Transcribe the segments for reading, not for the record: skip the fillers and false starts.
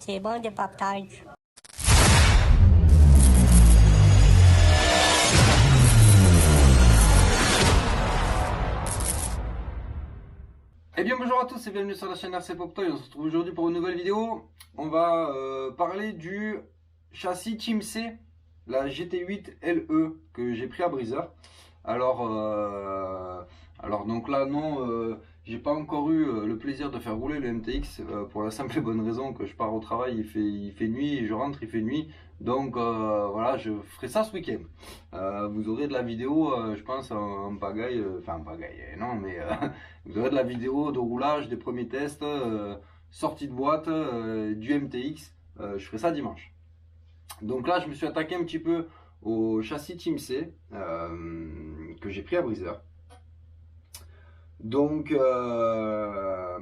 C'est bon de partage. Eh bien bonjour à tous et bienvenue sur la chaîne RC Pop Toy. On se retrouve aujourd'hui pour une nouvelle vidéo. On va parler du châssis Team C, la GT8 LE que j'ai pris à Briseur. Alors donc là non, j'ai pas encore eu le plaisir de faire rouler le MTX pour la simple et bonne raison que je pars au travail, il fait nuit et je rentre, il fait nuit. Donc voilà, je ferai ça ce week-end. Vous aurez de la vidéo, je pense en pagaille, enfin en pagaille, non mais vous aurez de la vidéo de roulage, des premiers tests, sortie de boîte, du MTX. Je ferai ça dimanche. Donc là, je me suis attaqué un petit peu au châssis Team C que j'ai pris à Briseur. Donc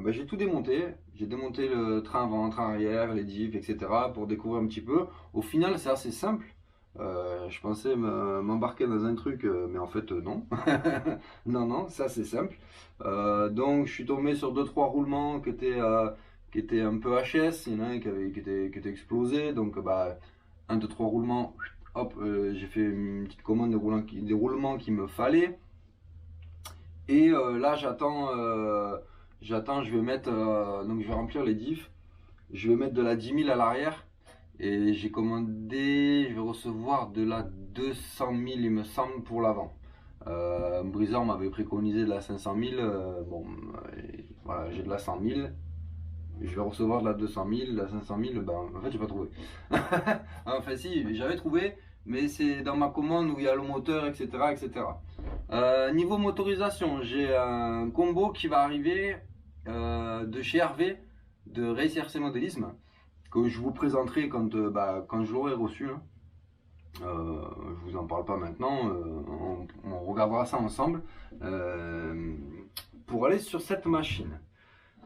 j'ai tout démonté. J'ai démonté le train avant, train arrière, les diffs, etc. pour découvrir un petit peu. Au final, c'est assez simple. Je pensais m'embarquer dans un truc, mais en fait non. Non, ça c'est simple. Donc je suis tombé sur 2-3 roulements qui étaient un peu HS. Il y en a un qui était explosé. Donc 1, 2, 3 roulements. Hop, j'ai fait une petite commande des roulements qu'il me fallait. Et là j'attends, je vais mettre, donc je vais remplir les diffs. Je vais mettre de la 10 000 à l'arrière. Et j'ai commandé, je vais recevoir de la 200 000 il me semble pour l'avant. Briseur m'avait préconisé de la 500 000, voilà, j'ai de la 100 000. Je vais recevoir de la 200 000, de la 500 000, en fait j'ai pas trouvé. Enfin si, j'avais trouvé, mais c'est dans ma commande où il y a le moteur, etc. etc. Niveau motorisation, j'ai un combo qui va arriver de chez Hervé, de Race RC Modélisme, que je vous présenterai quand je l'aurai reçu. Hein. Je vous en parle pas maintenant, on regardera ça ensemble pour aller sur cette machine.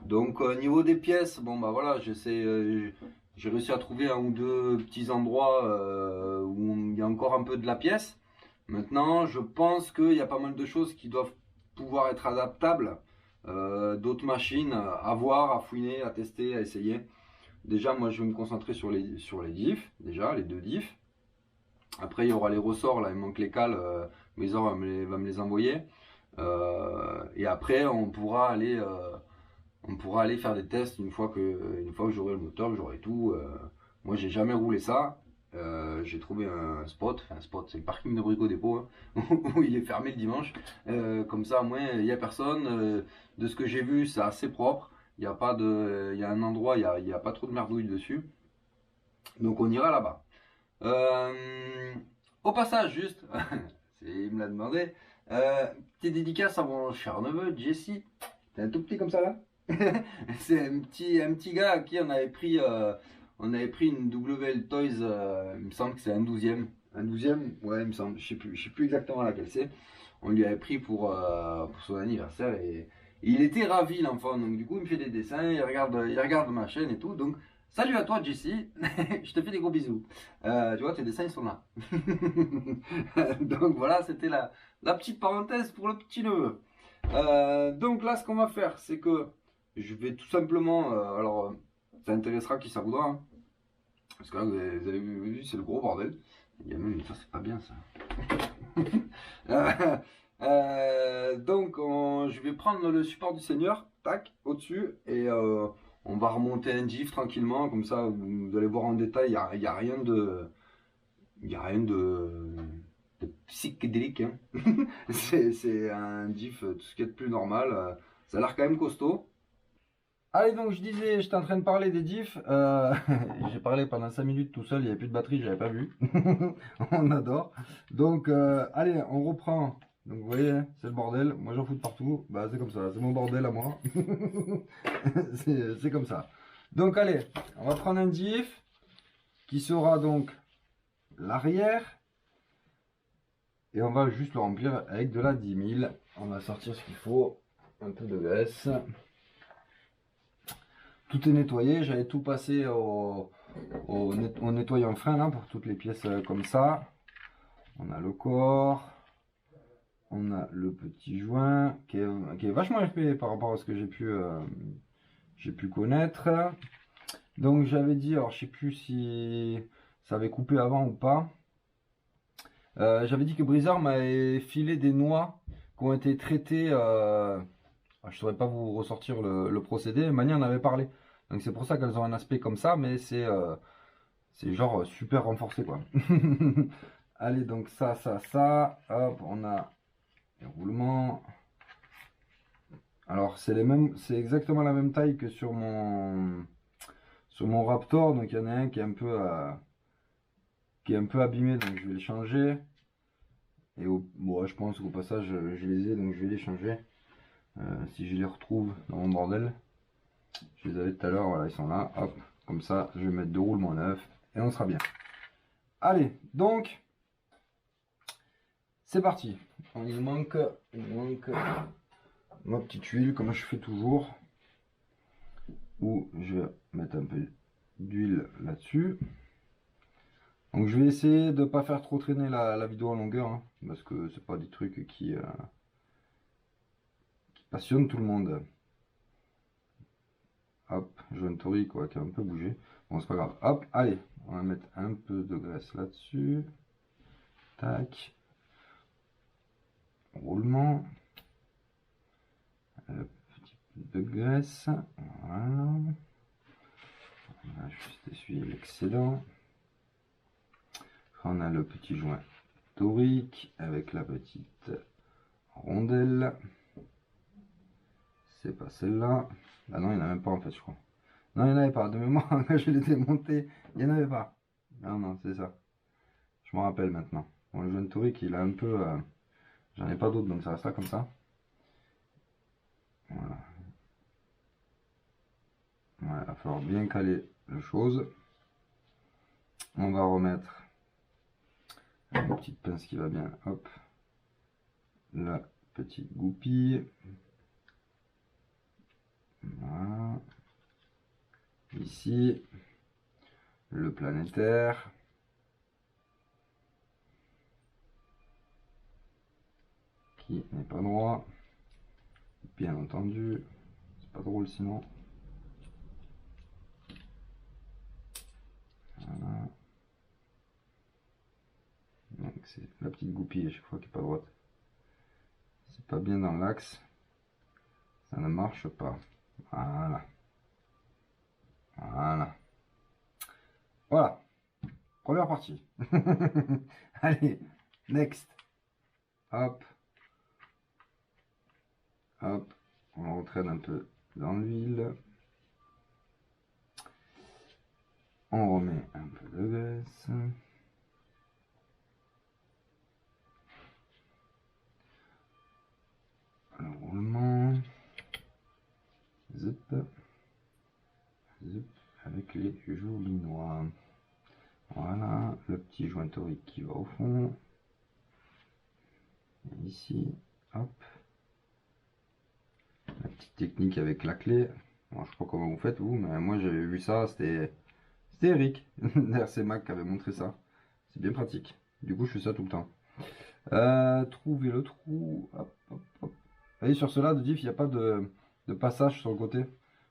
Donc niveau des pièces, voilà, j'ai réussi à trouver un ou deux petits endroits où il y a encore un peu de la pièce. Maintenant, je pense qu'il y a pas mal de choses qui doivent pouvoir être adaptables. D'autres machines à voir, à fouiner, à tester, à essayer. Déjà, moi, je vais me concentrer sur les diffs, déjà, les deux diffs. Après, il y aura les ressorts, là, il manque les cales. Maison va me les envoyer. Et après, on pourra aller faire des tests une fois que j'aurai le moteur, que j'aurai tout. Moi, j'ai jamais roulé ça. J'ai trouvé un spot, c'est le parking de Brico Dépôt, hein, où il est fermé le dimanche. Comme ça, au moins, il n'y a personne. De ce que j'ai vu, c'est assez propre. Il y a un endroit, il y a pas trop de merdouille dessus. Donc, on ira là-bas. Au passage, juste, il me l'a demandé. Petite dédicace à mon cher neveu, Jesse. T'es un tout petit comme ça là. C'est un petit gars à qui on avait pris une WL Toys, il me semble que c'est un 12e. Un 12e, ouais, il me semble, je sais plus exactement laquelle c'est. On lui avait pris pour son anniversaire et il était ravi l'enfant. Donc du coup, il me fait des dessins, il regarde ma chaîne et tout. Donc salut à toi Jesse, je te fais des gros bisous. Tu vois, tes dessins ils sont là. Donc voilà, c'était la petite parenthèse pour le petit neveu. Donc là, ce qu'on va faire, c'est que je vais tout simplement, ça intéressera qui ça voudra, hein. Parce que là, vous avez vu, c'est le gros bordel. Il y a même, ça c'est pas bien ça. Donc, je vais prendre le support du Seigneur, tac, au-dessus, et on va remonter un diff tranquillement, comme ça, vous allez voir en détail, il n'y a rien de, de psychédélique, hein. C'est un diff, tout ce qui est de plus normal. Ça a l'air quand même costaud. Allez, donc je disais, j'étais en train de parler des diffs. J'ai parlé pendant 5 minutes tout seul, il n'y avait plus de batterie, j'avais pas vu. On adore. Donc, allez, on reprend. Donc, vous voyez, c'est le bordel. Moi, j'en fous de partout. C'est comme ça, c'est mon bordel à moi. C'est comme ça. Donc, allez, on va prendre un diff qui sera donc l'arrière. Et on va juste le remplir avec de la 10 000. On va sortir ce qu'il faut. Un peu de graisse. Tout est nettoyé, j'avais tout passé au nettoyant frein là pour toutes les pièces comme ça. On a le corps, on a le petit joint qui est vachement épais par rapport à ce que j'ai pu connaître. Donc j'avais dit, alors je sais plus si ça avait coupé avant ou pas. J'avais dit que Blizzard m'avait filé des noix qui ont été traitées. Je saurais pas vous ressortir le procédé. Mani en avait parlé. Donc c'est pour ça qu'elles ont un aspect comme ça, mais c'est genre super renforcé quoi. Allez, donc ça. Hop, on a les roulements. Alors c'est exactement la même taille que sur mon Raptor. Donc il y en a un qui est un peu abîmé, donc je vais le changer. Et bon, je pense qu'au passage je les ai, donc je vais les changer. Si je les retrouve dans mon bordel. Je les avais tout à l'heure, voilà, ils sont là. Hop, comme ça, je vais mettre 2 roulements neufs et on sera bien. Allez, donc, c'est parti. Il manque ma petite huile, comme je fais toujours. Où je vais mettre un peu d'huile là-dessus. Donc je vais essayer de ne pas faire trop traîner la vidéo en longueur, hein, parce que c'est pas des trucs qui passionnent tout le monde. Hop, jaune tori quoi, qui a un peu bougé. Bon, c'est pas grave. Hop, allez, on va mettre un peu de graisse là-dessus. Tac. Roulement. Un petit peu de graisse. Voilà. On va juste essuyer l'excédent. On a le petit joint torique avec la petite rondelle. C'est pas celle-là. Ah non, il n'y en a même pas en fait, je crois. Non, il n'y en avait pas. De mémoire, quand je l'ai démonté, il n'y en avait pas. Non, non, c'est ça. Je me rappelle maintenant. Bon, le jaune torique, il a un peu... j'en ai pas d'autres, donc ça reste là comme ça. Voilà. Voilà, il va falloir bien caler la chose. On va remettre une petite pince qui va bien. Hop. La petite goupille. Voilà. Ici, le planétaire. Qui n'est pas droit. Bien entendu. C'est pas drôle sinon. Voilà. Donc c'est la petite goupille à chaque fois qui n'est pas droite. C'est pas bien dans l'axe. Ça ne marche pas. Voilà. Voilà. Voilà. Première partie. Allez, next. Hop. Hop. On entraîne un peu dans l'huile. On remet un peu de graisse. Le roulement. Zip. Zip. Avec les jolis noix. Voilà. Le petit joint torique qui va au fond. Et ici. Hop. La petite technique avec la clé. Bon, je sais pas comment vous faites vous, mais moi j'avais vu ça, c'était Eric. D'ailleurs c'est Mac qui avait montré ça. C'est bien pratique. Du coup je fais ça tout le temps. Trouver le trou. Hop, hop, hop. Vous voyez sur cela de diff, il n'y a pas de passage sur le côté.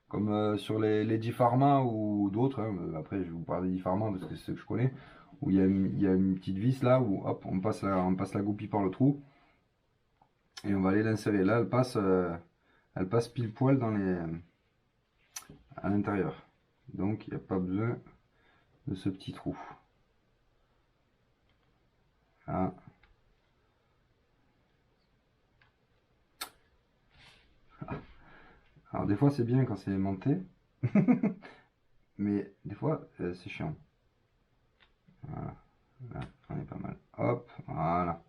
Comme sur les Diffarma ou d'autres. Hein. Après je vais vous parler des Diffarma parce que c'est ce que je connais. Où il y a une petite vis là où hop, on passe la goupille par le trou. Et on va aller l'insérer. Là elle passe pile poil à l'intérieur. Donc il n'y a pas besoin de ce petit trou. Là. Alors des fois c'est bien quand c'est aimanté, mais des fois c'est chiant. Voilà, là on est pas mal. Hop, voilà.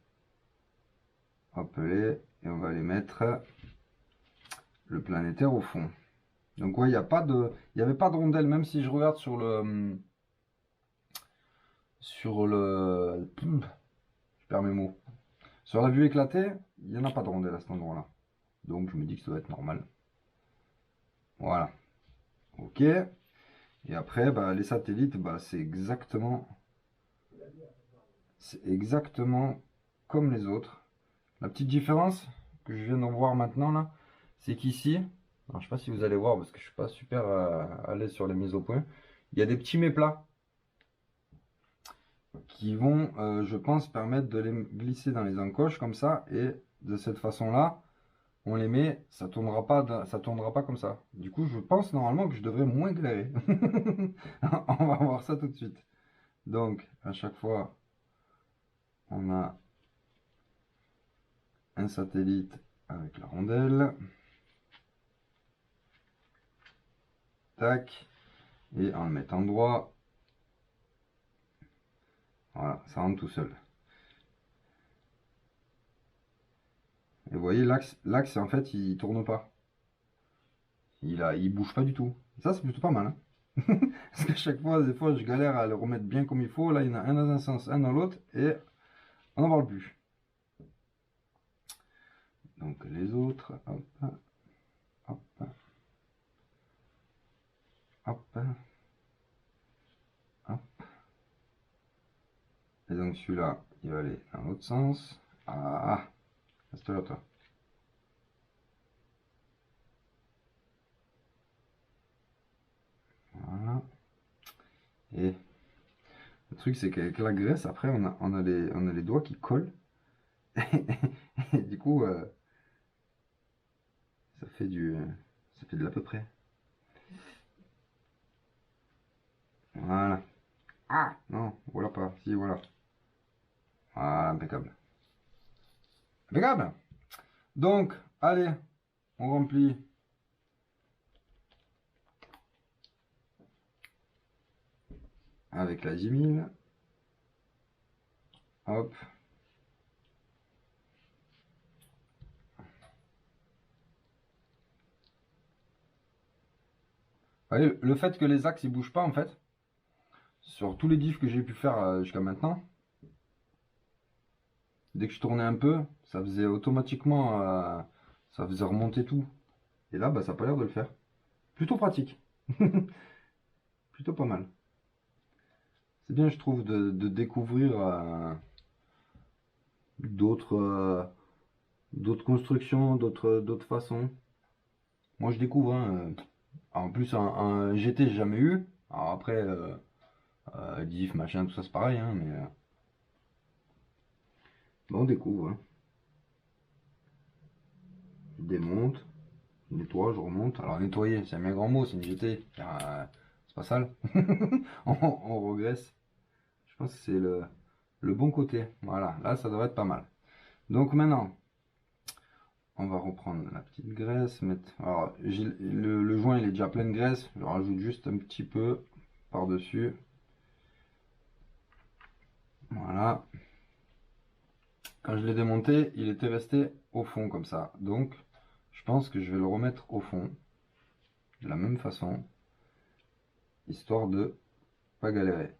Hop les, et on va aller mettre le planétaire au fond. Donc ouais, il n'y avait pas de rondelle, même si je regarde je perds mes mots. Sur la vue éclatée, il n'y en a pas de rondelle à cet endroit-là. Donc je me dis que ça doit être normal. Voilà. Ok. Et après, bah, les satellites, bah, c'est exactement comme les autres. La petite différence que je viens d'en voir maintenant là, c'est qu'ici, Alors, je sais pas si vous allez voir parce que je suis pas super à l'aise sur les mises au point. Il y a des petits méplats qui vont, je pense, permettre de les glisser dans les encoches comme ça. Et de cette façon-là, on les met, ça tournera pas comme ça. Du coup, je pense normalement que je devrais moins galérer. On va voir ça tout de suite. Donc, à chaque fois, on a un satellite avec la rondelle. Tac. Et en le mettant droit, voilà, ça rentre tout seul. Et vous voyez, l'axe en fait, il tourne pas. Il bouge pas du tout. Et ça, c'est plutôt pas mal, hein. Parce qu'à chaque fois, des fois, je galère à le remettre bien comme il faut. Là, il y en a un dans un sens, un dans l'autre, et on n'en parle plus. Donc les autres, hop, hop, hop, hop. Et donc celui-là, il va aller dans l'autre sens. Ah, reste là, toi. Voilà. Et le truc, c'est qu'avec la graisse, après, on a les doigts qui collent. Et du coup, ça fait ça fait de l'à peu près. Voilà. Ah, non, voilà pas. Si, voilà. Voilà, impeccable. Impeccable. Donc, allez, on remplit avec la 10 000. Hop. Vous voyez, le fait que les axes ils bougent pas en fait, sur tous les diffs que j'ai pu faire jusqu'à maintenant, dès que je tournais un peu, ça faisait automatiquement, ça faisait remonter tout. Et là, bah, ça n'a pas l'air de le faire. Plutôt pratique. Plutôt pas mal. C'est bien, je trouve, de découvrir d'autres d'autres constructions, d'autres façons. Moi, je découvre, hein. En plus, un GT, j'ai jamais eu. Alors après, diff, machin, tout ça, c'est pareil, hein, mais bon, on découvre, hein. Je démonte, je nettoie, je remonte. Alors, nettoyer, c'est un bien grand mot, c'est une GT. C'est pas sale. On regresse. Je pense que c'est le bon côté. Voilà, là, ça devrait être pas mal. Donc maintenant, on va reprendre la petite graisse. Alors, le joint, il est déjà plein de graisse. Je rajoute juste un petit peu par-dessus. Voilà. Quand je l'ai démonté, il était resté au fond comme ça. Donc, je pense que je vais le remettre au fond. De la même façon. Histoire de pas galérer.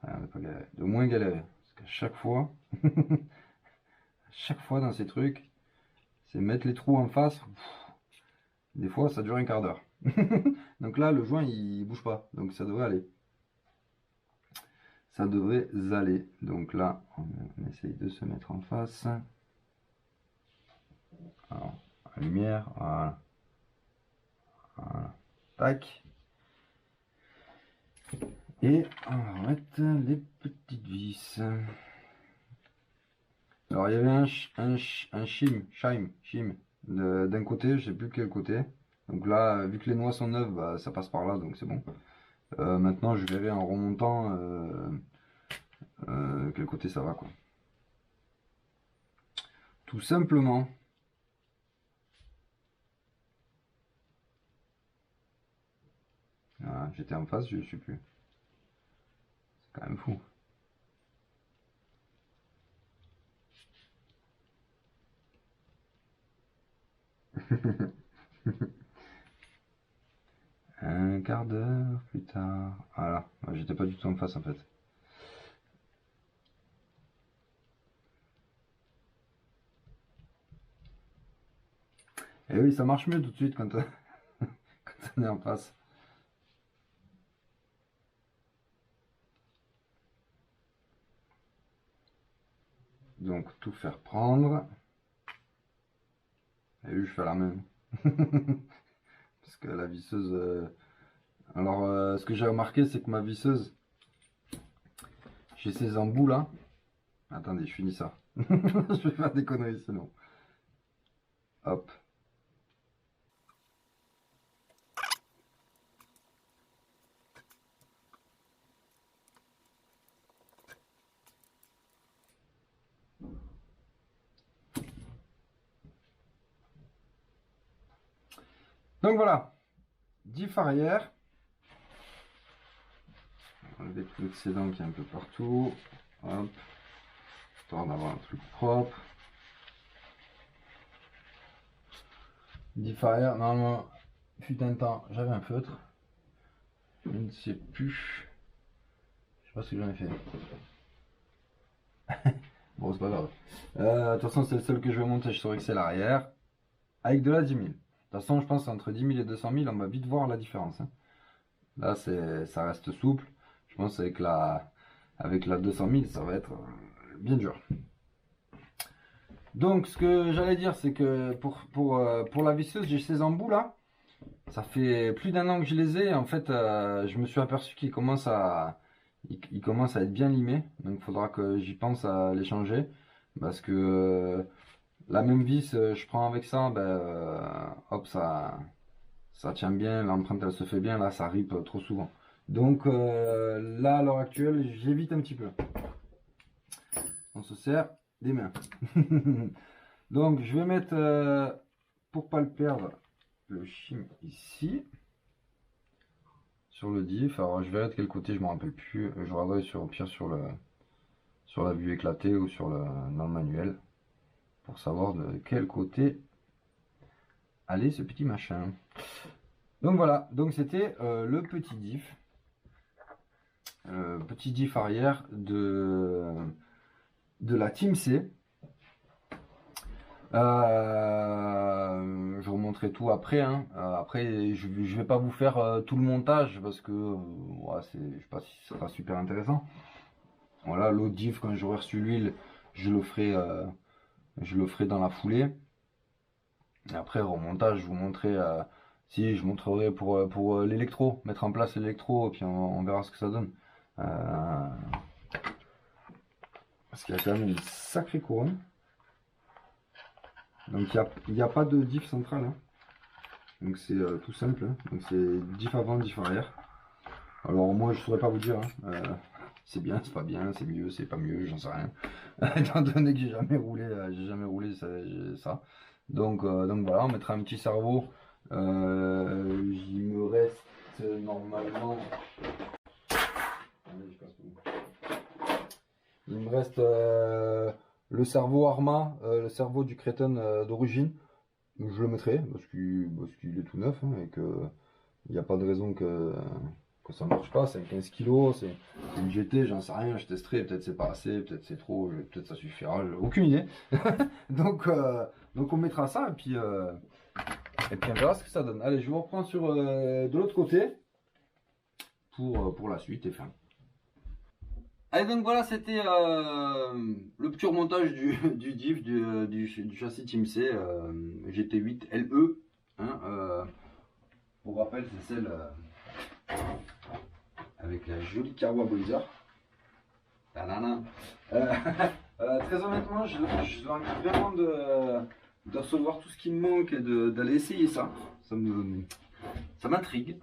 Enfin, de pas galérer. De moins galérer. Parce qu'à chaque fois dans ces trucs, c'est mettre les trous en face. Des fois, ça dure un quart d'heure. Donc là, le joint, il bouge pas. Donc ça devrait aller. Ça devrait aller. Donc là, on essaye de se mettre en face. Alors, la lumière, voilà. Voilà. Tac. Et on va mettre les petites vis. Alors il y avait un shim d'un côté, je sais plus quel côté. Donc là, vu que les noix sont neuves, bah, ça passe par là, donc c'est bon. Maintenant, je verrai en remontant quel côté ça va, quoi. Tout simplement. Voilà, j'étais en face, je ne suis plus. C'est quand même fou. Un quart d'heure plus tard. Voilà, j'étais pas du tout en face en fait. Et oui, ça marche mieux tout de suite quand, quand on est en face. Donc tout faire prendre. Et lui, je fais la même. Parce que la visseuse... Alors, ce que j'ai remarqué, c'est que ma visseuse, j'ai ces embouts là. Attendez, je finis ça. Je vais faire des conneries sinon. Hop. Donc voilà, diff arrière. Enlever tout l'excédent qui est un peu partout. Hop. Histoire d'avoir un truc propre. Diff arrière, normalement, fut un temps, j'avais un feutre. Je ne sais plus. Je sais pas ce que j'en ai fait. Bon, c'est pas grave. De toute façon, c'est le seul que je vais monter sur Excel arrière. Avec de la 10 000. De toute façon, je pense qu'entre 10 000 et 200 000, on va vite voir la différence. Hein. Là, ça reste souple. Je pense avec la 200 000, ça va être bien dur. Donc, ce que j'allais dire, c'est que pour la visseuse, j'ai ces embouts là. Ça fait plus d'1 an que je les ai. En fait, je me suis aperçu qu'ils commencent ils commencent à être bien limés. Donc, il faudra que j'y pense à les changer. Parce que la même vis, je prends avec ça, ben, hop, ça tient bien. L'empreinte, elle se fait bien. Là, ça rip trop souvent. Donc, là, à l'heure actuelle, j'évite un petit peu. On se sert des mains. Donc, je vais mettre, pour pas le perdre, le chim ici. Sur le diff. Alors, je verrai de quel côté, je me rappelle plus. Je regarderai au pire sur la vue éclatée ou dans le manuel. Pour savoir de quel côté aller ce petit machin. Donc voilà, donc c'était le petit diff. Petit diff arrière de la Team C. Je vous montrerai tout après. Hein. Après, je vais pas vous faire tout le montage parce que ouais, je sais pas si ce sera super intéressant. Voilà, l'autre diff, quand j'aurai reçu l'huile, je le ferai dans la foulée. Et après, remontage, je vous montrerai. Si, je montrerai pour l'électro, mettre en place l'électro, et puis on verra ce que ça donne. Parce qu'il y a quand même une sacrée couronne. Donc il n'y a pas de diff central. Hein. Donc c'est tout simple. Hein. Donc c'est diff avant, diff arrière. Alors moi je saurais pas vous dire. Hein. C'est bien, c'est pas bien, c'est mieux, c'est pas mieux, j'en sais rien. Étant donné que j'ai jamais roulé ça. Donc voilà, on mettra un petit cerveau. Il me reste normalement. Il me reste le cerveau Arma, le cerveau du Créton d'origine. Je le mettrai parce qu'il est tout neuf hein, et qu'il n'y a pas de raison que ça ne marche pas. C'est 15 kg, c'est une GT, j'en sais rien, je testerai. Peut-être c'est pas assez, peut-être c'est trop, peut-être ça suffira, j'ai aucune idée. donc on mettra ça et puis on verra ce que ça donne. Allez, je vous reprends de l'autre côté pour la suite et fin. Allez, donc voilà, c'était le petit remontage du diff du châssis Team C GT8 LE. Hein, pour rappel, c'est celle avec la jolie carreau à Bolliger. Très honnêtement, je envie vraiment de recevoir tout ce qui me manque et d'aller essayer ça. Ça m'intrigue.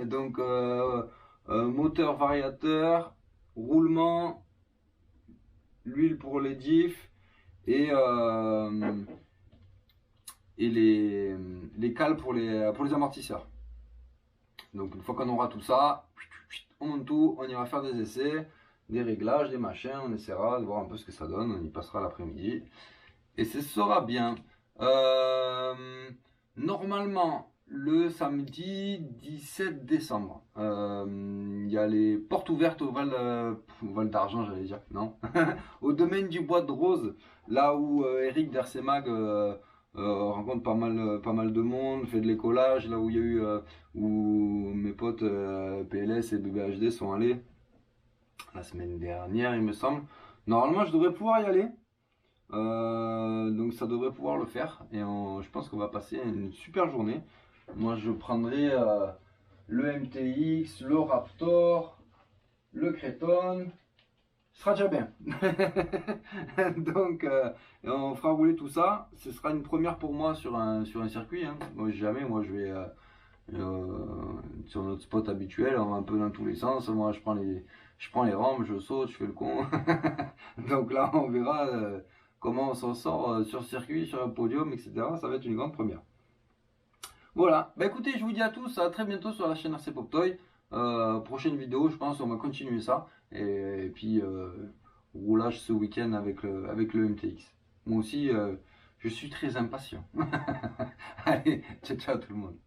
Donc, moteur, variateur, roulement, l'huile pour les diffs et les cales pour les amortisseurs. Donc une fois qu'on aura tout ça, on monte tout, on ira faire des essais, des réglages, des machins, on essaiera de voir un peu ce que ça donne, on y passera l'après-midi et ce sera bien. Normalement le samedi 17 décembre, il y a les portes ouvertes au Val d'Argent, j'allais dire, non, au domaine du Bois de Rose, là où Eric d'Ersemag rencontre pas mal de monde, fait de l'écolage, là où il y a eu où mes potes PLS et BBHD sont allés la semaine dernière, il me semble. Normalement, je devrais pouvoir y aller. Donc ça devrait pouvoir le faire et je pense qu'on va passer une super journée. Moi je prendrais le MTX, le Raptor, le Créton. Ce sera déjà bien. Donc on fera rouler tout ça. Ce sera une première pour moi sur un circuit. Hein. Moi jamais, moi je vais sur notre spot habituel, un peu dans tous les sens. Moi je prends les rampes, je saute, je fais le con. Donc là on verra comment on s'en sort sur circuit, sur un podium, etc. Ça va être une grande première. Voilà, bah écoutez, je vous dis à tous, à très bientôt sur la chaîne RC Pop Toy. Prochaine vidéo, je pense, on va continuer ça. Et puis, roulage ce week-end avec le MTX. Moi aussi, je suis très impatient. Allez, ciao ciao tout le monde.